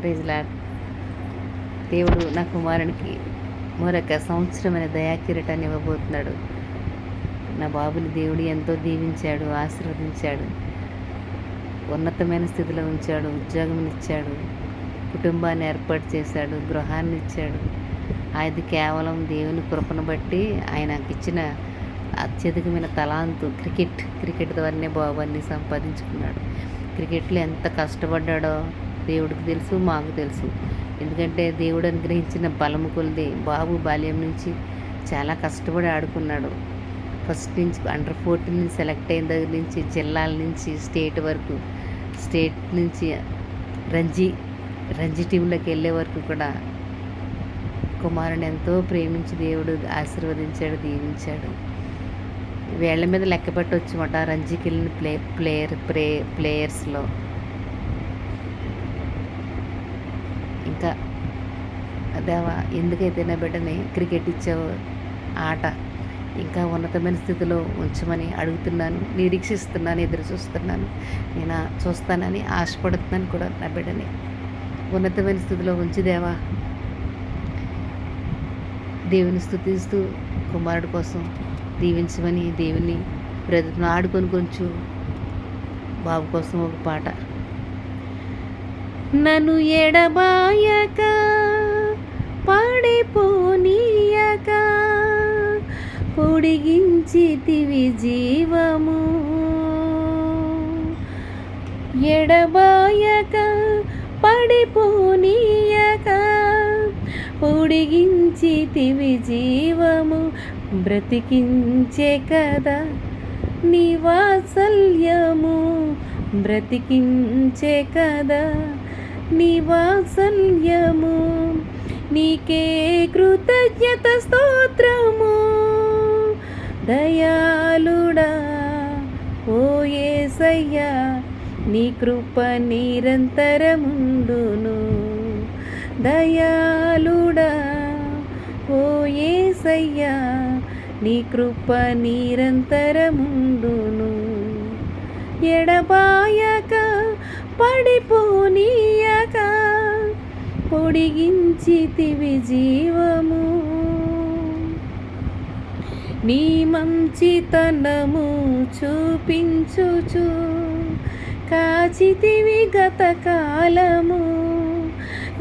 Praise lord. దేవుడు నా కుమారునికి మరొక సంవత్సరమైన దయాకిరీటాన్ని ఇవ్వబోతున్నాడు. నా బాబుని దేవుడు ఎంతో దీవించాడు, ఆశీర్వదించాడు, ఉన్నతమైన స్థితిలో ఉంచాడు, ఉద్యోగం ఇచ్చాడు, కుటుంబాన్ని ఏర్పాటు చేశాడు, గృహాన్ని ఇచ్చాడు. అది కేవలం దేవుని కృపను బట్టి ఆయనకి ఇచ్చిన అత్యధికమైన తలాంతు క్రికెట్ ద్వారానే బాబు అన్నీ సంపాదించుకున్నాడు. క్రికెట్లో ఎంత కష్టపడ్డాడో దేవుడికి తెలుసు, మాకు తెలుసు. ఎందుకంటే దేవుడు అనుగ్రహించిన బలము కొలిది బాబు బాల్యం నుంచి చాలా కష్టపడి ఆడుకున్నాడు. ఫస్ట్ నుంచి అండర్-14 నుంచి సెలెక్ట్ అయిన దగ్గర నుంచి జిల్లాల నుంచి స్టేట్ వరకు, స్టేట్ నుంచి రంజీ టీంలోకి వెళ్ళే వరకు కూడా కుమారుని ఎంతో ప్రేమించి దేవుడు ఆశీర్వదించాడు, దీవించాడు. వేళ్ల మీద లెక్క పెట్టవచ్చు మాట రంజీకి వెళ్ళిన ప్లేయర్స్లో. ఇంకా దేవా, ఎందుకైతే నా బిడ్డని క్రికెట్ ఇచ్చావు, ఆట ఇంకా ఉన్నతమైన స్థితిలో ఉంచమని అడుగుతున్నాను, నిరీక్షిస్తున్నాను, ఎదురు చూస్తున్నాను. నేను చూస్తానని ఆశపడుతున్నాను కూడా. నా బిడ్డని ఉన్నతమైన స్థితిలో ఉంచి దేవా, దేవుని స్తుతిస్తూ కుమారుడు కోసం దీవించమని దేవుని బ్రతుకును ఆడుకొని కొంచెం బాబు కోసం ఒక పాట. నన్ను ఎడబాయక పడిపోనీయక పొడిగించితివి జీవము, ఎడబాయక పడిపోనీయక పొడిగించితివి జీవము, బ్రతికించే కదా నీ వాత్సల్యము, బ్రతికించే కదా నీ వాత్సల్యము. నీకే కృతజ్ఞత స్తోత్రము దయాళుడా ఓ యేసయ్యా, నీ కృప నిరంతరముండును. దయాళుడా ఓ యేసయ్యా, నీ కృప నిరంతరముండును. ఎడబాయక పడిపోనీయక పొడిగించితివి జీవము, నీ మంచితనము చూపించుచు కాచితివి గతకాలము,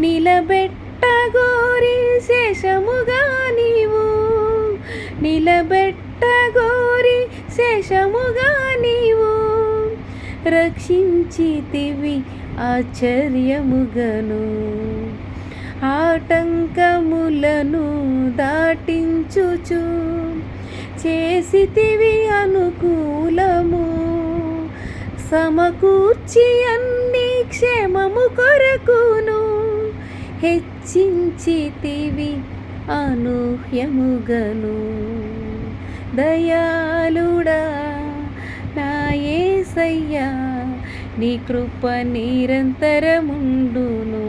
నిలబెట్టగోరి శేషముగా నీవు, నిలబెట్టగోరి శేషముగా నీవు, రక్షించితివి ఆశ్చర్యముగను, ఆటంకములను దాటించుచు చేసితివి అనుకూలము, సమకూర్చి అన్ని క్షేమము కొరకును హెచ్చించితివి అనూహ్యముగను. దయాళుడా నా యేసయ్యా, నీ కృప నిరంతరముండును.